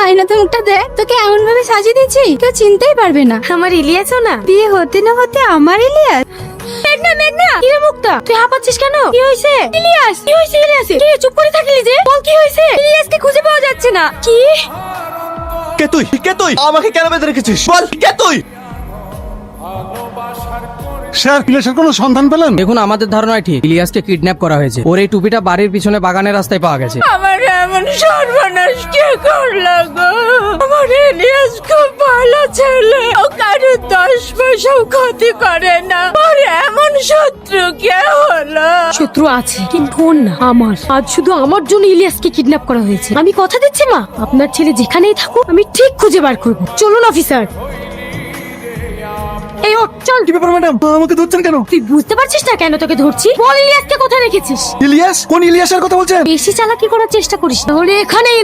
আয়নাতে মুখটা দেখ, তোকে এমন ভাবে সাজিয়ে দিয়েছি কেউ চিনতেই পারবে না। আমার ইলিয়াসও না, বিয়ে হতে না হতে আমার ইলিয়াস। মেঘনা মেঘনা, কি রে মুক্তা, তুই হাঁপাচ্ছিস কেন? কি হয়েছে? ইলিয়াস, কি হয়েছে ইলিয়াসের? কি রে চুপ করে থাকলি যে? বল কি হয়েছে? ইলিয়াসকে খুঁজে পাওয়া যাচ্ছে না। কি? কে তুই? কে তুই? আমাকে কেন বেঁধে রেখেছিস? বল কে তুই? স্যার, ইলিয়াসের কোনো সন্ধান পেলেন? দেখুন, আমাদের ধারণায় ঠিক ইলিয়াসকে কিডন্যাপ করা হয়েছে। ওর এই টুপিটা বাড়ির পিছনে বাগানের রাস্তায় পাওয়া গেছে। আমার এমন সর্বনাশ কে করলো গো? আমার ইলিয়াস খুব ভালো ছেলে, ও কারো 10 পয়সাও ক্ষতি করে না। ওর এমন শত্রু কে হলো? শত্রু আছে কিন্তু ওর না, আমার। আজ শুধু আমার জন্য ইলিয়াসকে কিডন্যাপ করা হয়েছে। আমি কথা দিচ্ছি মা, আপনার ছেলে যেখানেই থাকুক আমি ঠিক খুঁজে বার করব। চলুন অফিসার। এই ওঠ, চল। কি ব্যাপার ম্যাডাম, আমাকে ধরছেন কেন? তুই বুঝতে পারছিস না কেন তোকে ধরছি? বল ইলিয়াসকে কোথায় রেখেছিস? ইলিয়াস? কোন ইলিয়াসের কথা বলছেন? বেশি চালাকি করার চেষ্টা করিস না, হলে এখানেই